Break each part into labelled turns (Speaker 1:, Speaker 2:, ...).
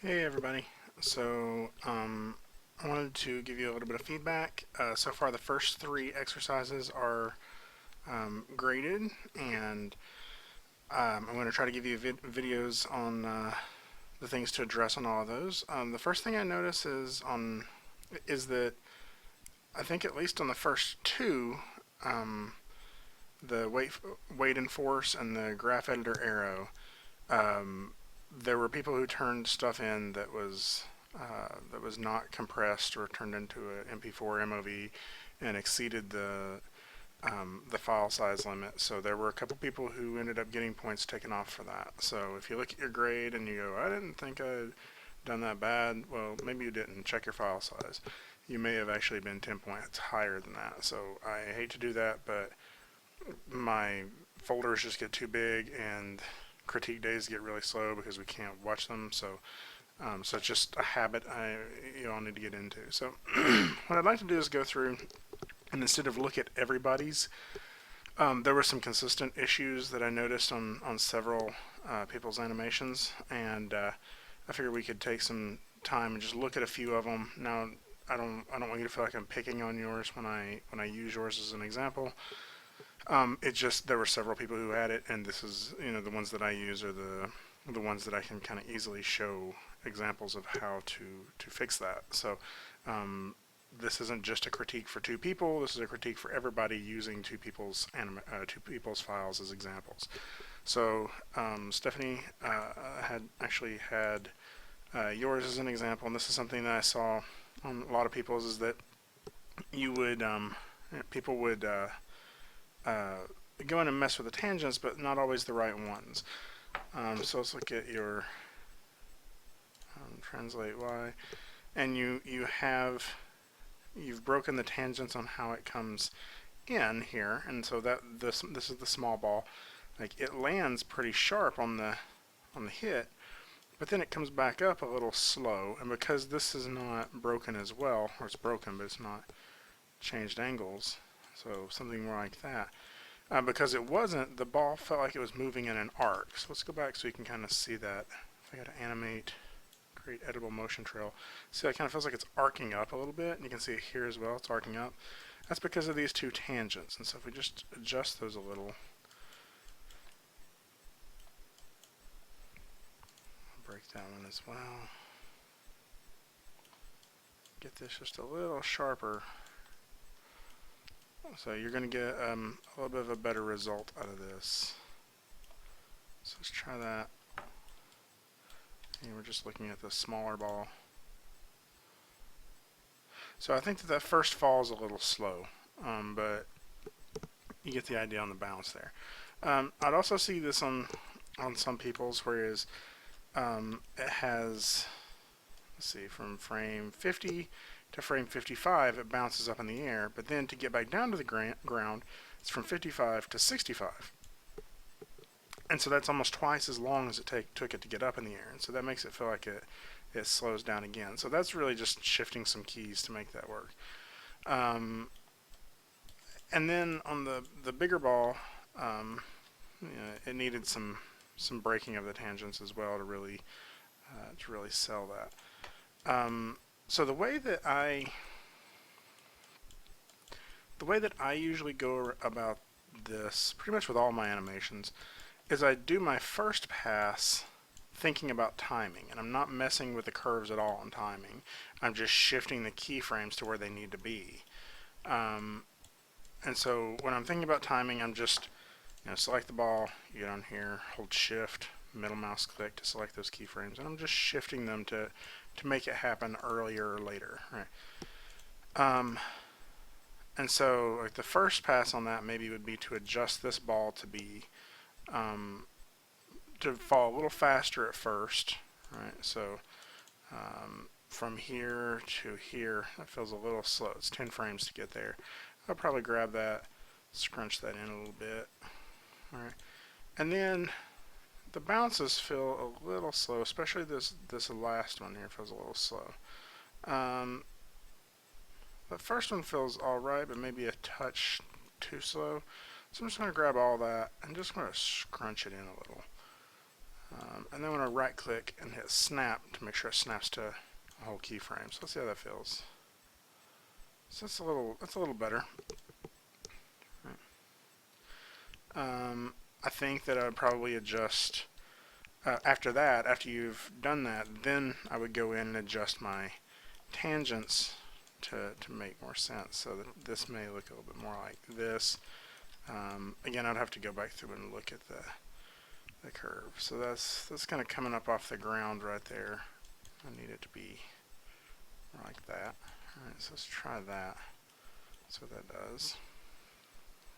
Speaker 1: Hey everybody. I wanted to give you a little bit of feedback. So far, the first three exercises are graded, and I'm going to try to give you videos on the things to address on all of those. The first thing I notice is that I think at least on the first two, um, the weight and force and the graph editor arrow, um, there were people who turned stuff in that was not compressed or turned into an MP4 MOV and exceeded the file size limit. So there were a couple people who ended up getting points taken off for that. So if you look at your grade and you go, I didn't think I'd done that bad, well, maybe you didn't. Check your file size. You may have actually been 10 points higher than that. So I hate to do that, but my folders just get too big and critique days get really slow because we can't watch them. So it's just a habit you all need to get into. So what I'd like to do is go through and instead of look at everybody's, there were some consistent issues that I noticed on several people's animations, and I figured we could take some time and just look at a few of them. Now, I don't want you to feel like I'm picking on yours when I use yours as an example. It just there were several people who had it, and this is the ones that I use are the ones that I can kind of easily show examples of how to fix that. So this isn't just a critique for two people. This is a critique for everybody using two people's files as examples. So Stephanie had actually had yours as an example, and this is something that I saw on a lot of people's is that you would people would uh, go in and mess with the tangents, but not always the right ones. So let's look at your translate y, and you've broken the tangents on how it comes in here, and so that this is the small ball. Like it lands pretty sharp on the hit, but then it comes back up a little slow, and because this is not broken as well, or it's broken but it's not changed angles, so something more like that. Because it wasn't, the ball felt like it was moving in an arc. So let's go back so you can kind of see that. If I got to animate, create editable motion trail. See, it kind of feels like it's arcing up a little bit, and you can see it here as well, it's arcing up. That's because of these two tangents, and so if we just adjust those a little, I'll break that one as well. Get this just a little sharper. So you're going to get a little bit of a better result out of this. So let's try that. And we're just looking at the smaller ball. So I think that first fall is a little slow, but you get the idea on the bounce there. I'd also see this on some people's, whereas it has, let's see, from frame 50 to frame 55, it bounces up in the air, but then to get back down to the ground, it's from 55 to 65. And so that's almost twice as long as it took it to get up in the air. And so that makes it feel like it slows down again. So that's really just shifting some keys to make that work. And then on the bigger ball, it needed some breaking of the tangents as well to really sell that. So the way that I usually go about this, pretty much with all my animations, is I do my first pass thinking about timing, and I'm not messing with the curves at all in timing. I'm just shifting the keyframes to where they need to be. And so when I'm thinking about timing, I'm just select the ball, you get on here, hold shift, middle mouse click to select those keyframes, and I'm just shifting them to make it happen earlier or later, right? And so like the first pass on that maybe would be to adjust this ball to be to fall a little faster at first, right? So from here to here, that feels a little slow. It's 10 frames to get there. I'll probably grab that, scrunch that in a little bit, all right? And then the bounces feel a little slow, especially this last one here feels a little slow. The first one feels alright, but maybe a touch too slow. So I'm just going to grab all that and just going to scrunch it in a little. And then I'm going to right click and hit snap to make sure it snaps to a whole keyframe. So let's see how that feels. So that's a little better. I think that I would probably adjust after that. After you've done that, then I would go in and adjust my tangents to make more sense. So that this may look a little bit more like this. Again, I'd have to go back through and look at the curve. So that's kind of coming up off the ground right there. I need it to be like that. Alright, so let's try that. That's what that does.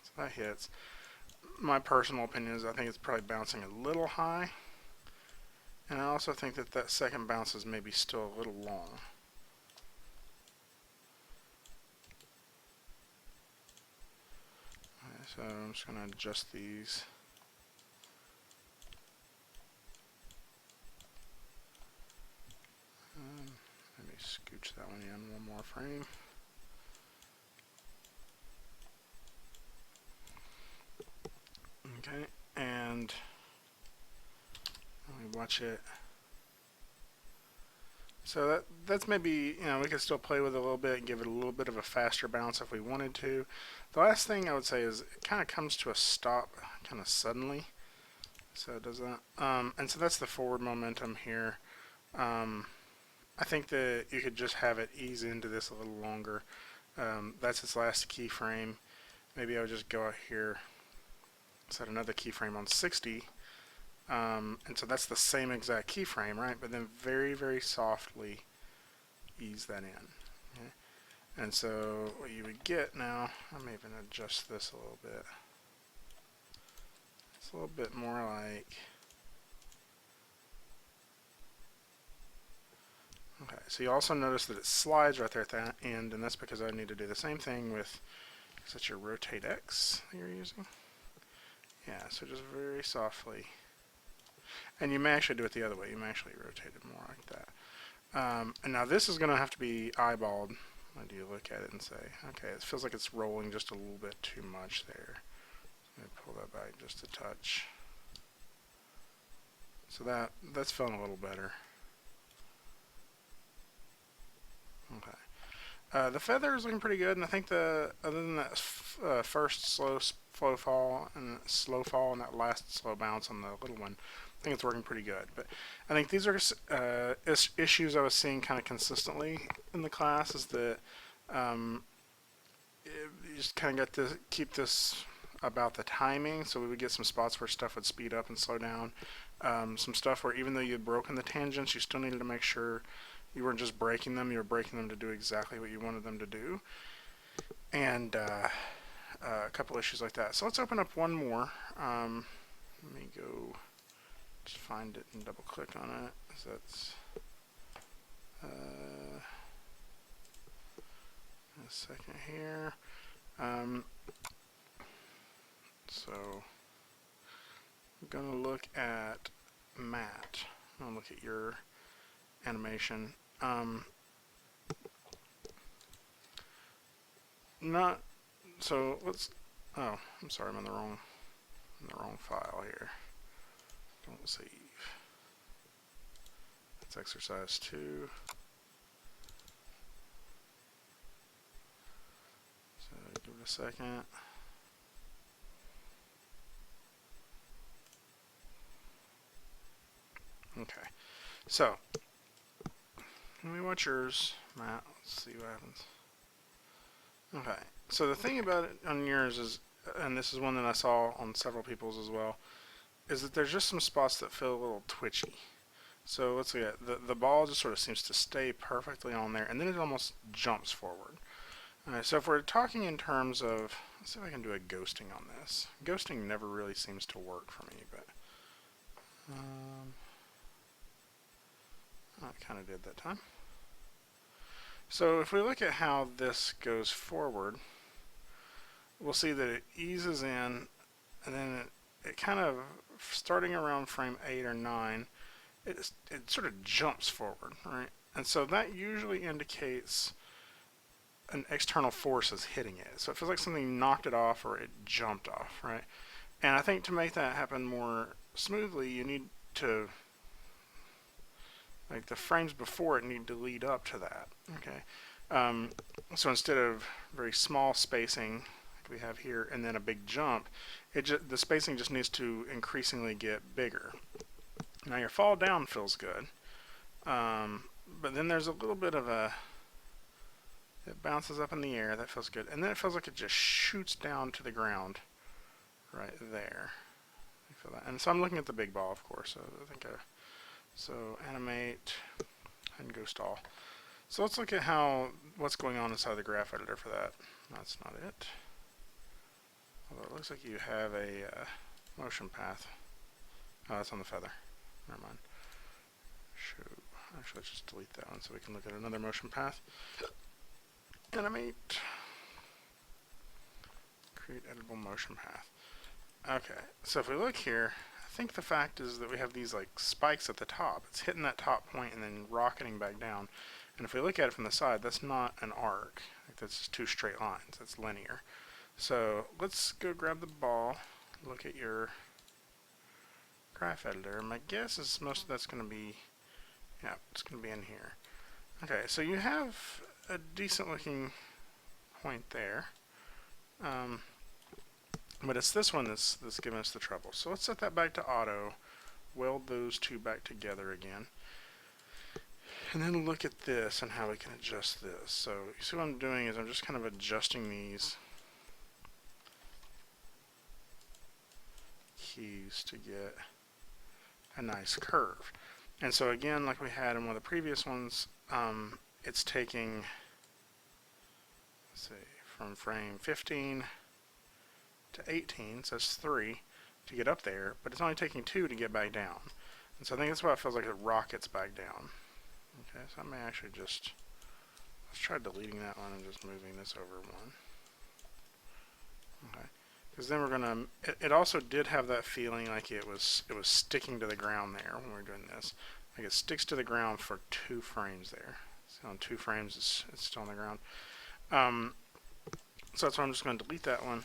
Speaker 1: So that hits. My personal opinion is I think it's probably bouncing a little high. And I also think that that second bounce is maybe still a little long. Okay, so I'm just going to adjust these. Maybe scooch that one in one more frame. Okay, and let me watch it. So that's maybe, we could still play with it a little bit and give it a little bit of a faster bounce if we wanted to. The last thing I would say is it kind of comes to a stop kind of suddenly. So it does that. And so that's the forward momentum here. I think that you could just have it ease into this a little longer. That's its last keyframe. Maybe I would just go out here, set another keyframe on 60. And so that's the same exact keyframe, right? But then very, very softly ease that in. Okay? And so what you would get now, I may even adjust this a little bit. It's a little bit more like... Okay, so you also notice that it slides right there at that end, and that's because I need to do the same thing with, is that your rotate X that you're using? Yeah, so just very softly. And you may actually do it the other way. You may actually rotate it more like that. And now this is going to have to be eyeballed. When do you look at it and say, okay, it feels like it's rolling just a little bit too much there. Let me pull that back just a touch. So that's feeling a little better. Okay. The feather is looking pretty good, and I think other than that first slow fall and that last slow bounce on the little one, I think it's working pretty good. But I think these are issues I was seeing kind of consistently in the class, is that you just kind of got to keep this about the timing, so we would get some spots where stuff would speed up and slow down. Some stuff where even though you had broken the tangents, you still needed to make sure you weren't just breaking them, you were breaking them to do exactly what you wanted them to do. And a couple issues like that. So let's open up one more. Let me go just find it and double click on it. So that's a second here. So I'm going to look at Matt. I'm going to look at your animation. Not so. Let's. Oh, I'm sorry. I'm in the wrong file here. Don't save. That's exercise 2. So give it a second. Okay. So let me watch yours, Matt. Let's see what happens. Okay. So the thing about it on yours is, and this is one that I saw on several people's as well, is that there's just some spots that feel a little twitchy. So let's see, the ball just sort of seems to stay perfectly on there, and then it almost jumps forward. Alright, so if we're talking in terms of, let's see if I can do a ghosting on this. Ghosting never really seems to work for me, but I kind of did that time. So if we look at how this goes forward, we'll see that it eases in, and then it kind of, starting around frame 8 or 9, it sort of jumps forward, right? And so that usually indicates an external force is hitting it. So it feels like something knocked it off or it jumped off, right? And I think to make that happen more smoothly, you need to, like the frames before it need to lead up to that. Okay, so instead of very small spacing like we have here and then a big jump, the spacing just needs to increasingly get bigger. Now your fall down feels good, but then there's a little bit of it bounces up in the air, that feels good, and then it feels like it just shoots down to the ground right there. I feel that. And so I'm looking at the big ball, of course, so I think so animate and go stall. So let's look at what's going on inside the graph editor for that. That's not it. Although it looks like you have a motion path. Oh, that's on the feather. Never mind. Show. Actually, let's just delete that one so we can look at another motion path. Animate. Create editable motion path. Okay, so if we look here, I think the fact is that we have these like spikes at the top. It's hitting that top point and then rocketing back down. And if we look at it from the side, that's not an arc. Like that's just two straight lines. That's linear. So let's go grab the ball, look at your graph editor. My guess is most of that's going to be, yeah, it's going to be in here. Okay, so you have a decent looking point there. But it's this one that's giving us the trouble. So let's set that back to auto, weld those two back together again, and then look at this and how we can adjust this. So you see what I'm doing is I'm just kind of adjusting these keys to get a nice curve. And so again, like we had in one of the previous ones, it's taking, let's see, from frame 15 to 18, so that's 3 to get up there, but it's only taking 2 to get back down. And so I think that's why it feels like it rockets back down. Okay, so I may actually just, let's try deleting that one and just moving this over one. Okay, because then we're gonna, it also did have that feeling like it was sticking to the ground there when we were doing this. Like it sticks to the ground for 2 frames there. So on 2 frames it's still on the ground. So that's why I'm just going to delete that one,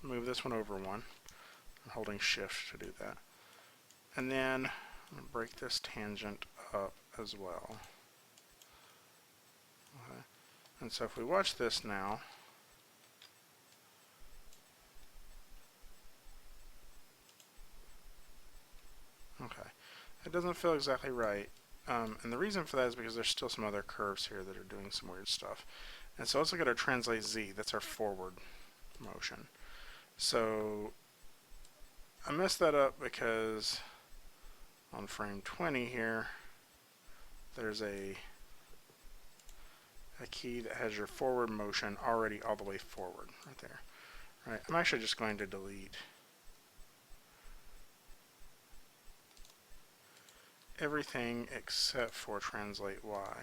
Speaker 1: move this one over one. I'm holding shift to do that. And then I'm going to break this tangent up as well. Okay. And so if we watch this now, okay, it doesn't feel exactly right. And the reason for that is because there's still some other curves here that are doing some weird stuff. And so let's look at our translate Z. That's our forward motion. So I messed that up because on frame 20 here, there's a key that has your forward motion already all the way forward right there. Right. I'm actually just going to delete everything except for translate Y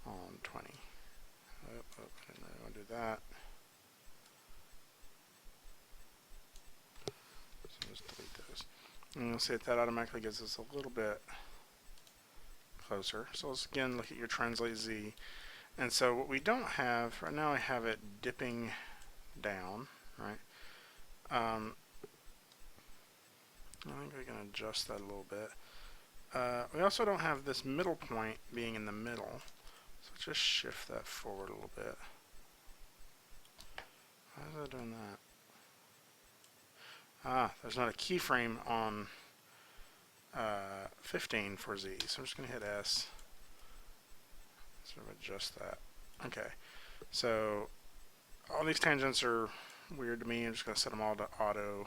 Speaker 1: on 20. I didn't really want to do that. So just delete those. And you'll see that automatically gives us a little bit closer. So let's again look at your translate Z. And so what we don't have, right now I have it dipping down, right? I think we can adjust that a little bit. We also don't have this middle point being in the middle. So just shift that forward a little bit. Why is that doing that? Ah, there's not a keyframe on 15 for Z, so I'm just going to hit S. Sort of adjust that. Okay, so all these tangents are weird to me. I'm just going to set them all to auto,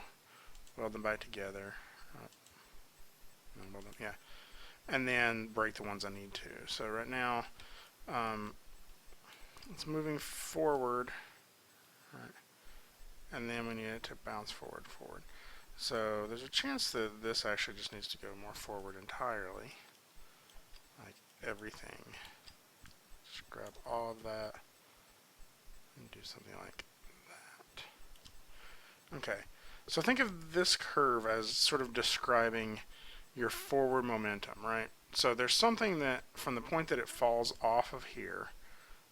Speaker 1: weld them back together. Yeah, and then break the ones I need to. So right now, it's moving forward, right? And then we need it to bounce forward. So there's a chance that this actually just needs to go more forward entirely, like everything. Just grab all of that and do something like that. Okay, so think of this curve as sort of describing your forward momentum, right? So there's something that from the point that it falls off of here,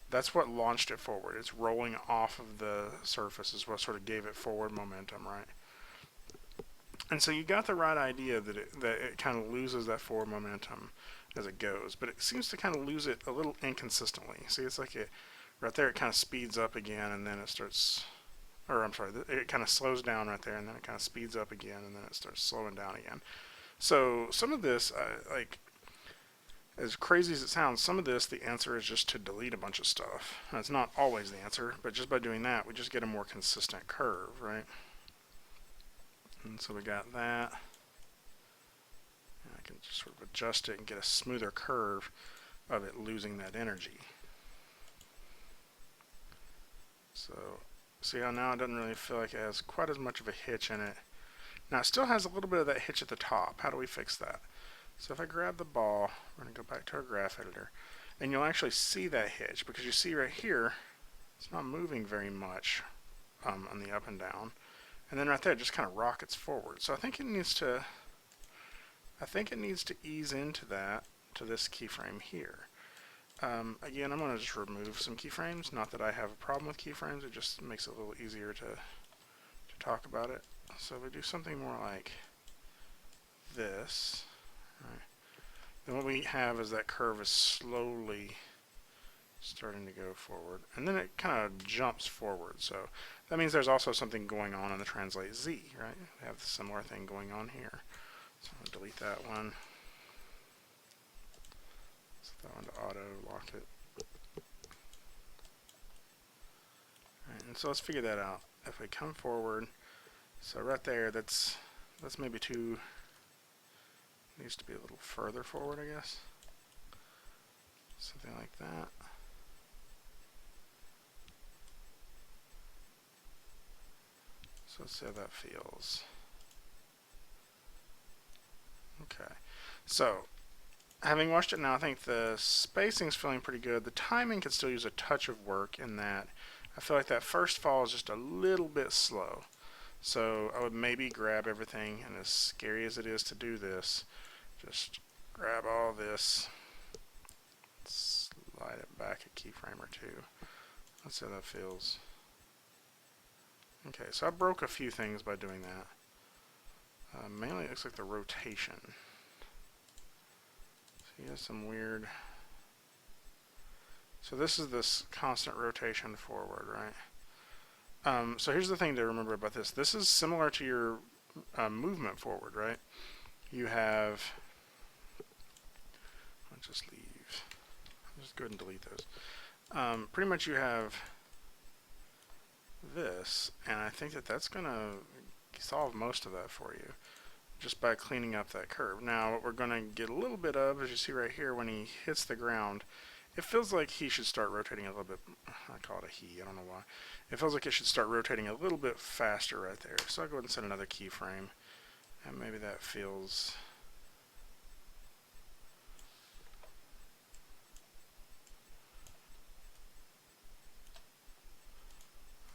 Speaker 1: that's what launched it forward. It's rolling off of the surface is what sort of gave it forward momentum, right? And so you got the right idea that it kind of loses that forward momentum as it goes, but it seems to kind of lose it a little inconsistently. See, it's like right there it kind of speeds up again, and then it starts, or I'm sorry, it kind of slows down right there, and then it kind of speeds up again, and then it starts slowing down again. So some of this, like, as crazy as it sounds, some of this, the answer is just to delete a bunch of stuff. Now, it's not always the answer, but just by doing that, we just get a more consistent curve, right? And so we got that. And I can just sort of adjust it and get a smoother curve of it losing that energy. So see how now it doesn't really feel like it has quite as much of a hitch in it. Now it still has a little bit of that hitch at the top. How do we fix that? So if I grab the ball, we're going to go back to our graph editor, and you'll actually see that hitch, because you see right here, it's not moving very much on the up and down. And then right there, it just kind of rockets forward. So I think it needs to ease into that, to this keyframe here. Again, I'm going to just remove some keyframes. Not that I have a problem with keyframes, it just makes it a little easier to talk about it. So we do something more like this. Right. Then what we have is that curve is slowly starting to go forward, and then it kind of jumps forward. So that means there's also something going on in the translate Z, right? We have the similar thing going on here. So I'm going to delete that one. Set that one to auto, lock it. All right, and so let's figure that out. If we come forward, so right there, that's maybe too, needs to be a little further forward, I guess. Something like that. So let's see how that feels. Okay, so having watched it now, I think the spacing's feeling pretty good. The timing could still use a touch of work in that I feel like that first fall is just a little bit slow. So I would maybe grab everything, and as scary as it is to do this, just grab all this, slide it back a keyframe or two. Let's see how that feels. Okay, so I broke a few things by doing that. Mainly it looks like the rotation. So you have some weird... So this is this constant rotation forward, right? So here's the thing to remember about this. This is similar to your movement forward, right? You have... I'll just leave. I'll just go ahead and delete those. Pretty much you have this, and I think that that's going to solve most of that for you, just by cleaning up that curve. Now what we're going to get a little bit of, as you see right here, when he hits the ground, it feels like he should start rotating a little bit. I call it a he, I don't know why. It feels like it should start rotating a little bit faster right there. So I'll go ahead and set another keyframe, and maybe that feels...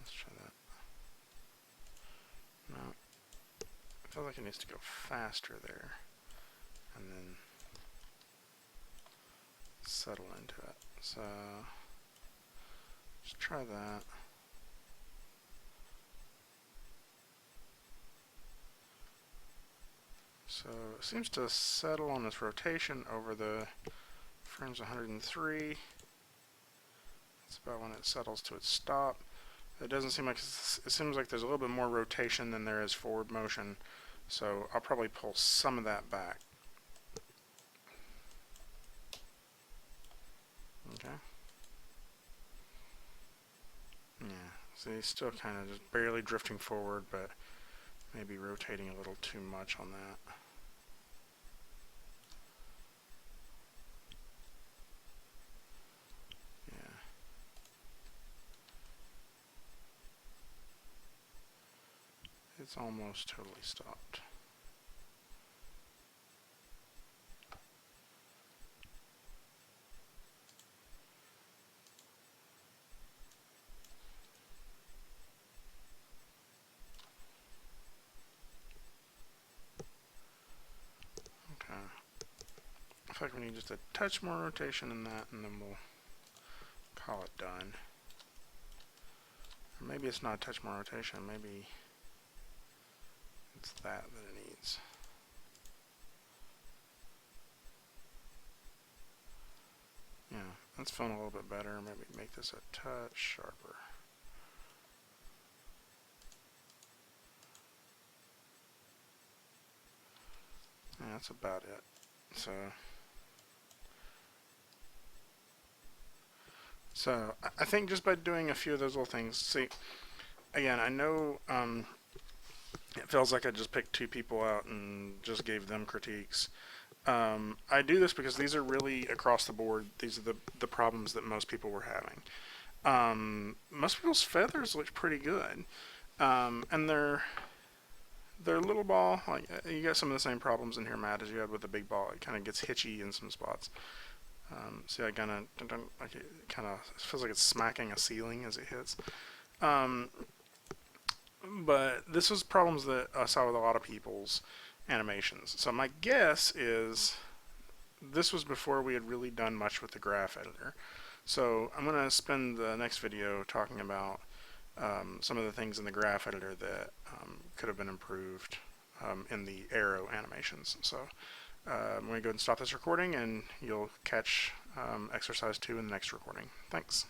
Speaker 1: Let's try that. No. I feel like it needs to go faster there, and then settle into it. So just try that. So it seems to settle on this rotation over the frames 103. That's about when it settles to its stop. It doesn't seem like it seems like there's a little bit more rotation than there is forward motion. So I'll probably pull some of that back. Okay. Yeah. So he's still kind of just barely drifting forward, but maybe rotating a little too much on that. Yeah. It's almost totally stopped. I feel like we need just a touch more rotation in that, and then we'll call it done. Or maybe it's not a touch more rotation, maybe it's that it needs. needs. Yeah, that's feeling a little bit better. Maybe make this a touch sharper. Yeah, that's about it. So I think just by doing a few of those little things, see, again, I know it feels like I just picked two people out and just gave them critiques. I do this because these are really across the board. These are the problems that most people were having. Most people's feathers look pretty good, and their little ball, like you got some of the same problems in here, Matt, as you had with the big ball. It kind of gets hitchy in some spots. See, I kind of like it kind of feels like it's smacking a ceiling as it hits. Um, but this was problems that I saw with a lot of people's animations. So my guess is this was before we had really done much with the graph editor. So I'm going to spend the next video talking about some of the things in the graph editor that could have been improved in the arrow animations. So I'm going to go ahead and stop this recording, and you'll catch exercise 2 in the next recording. Thanks.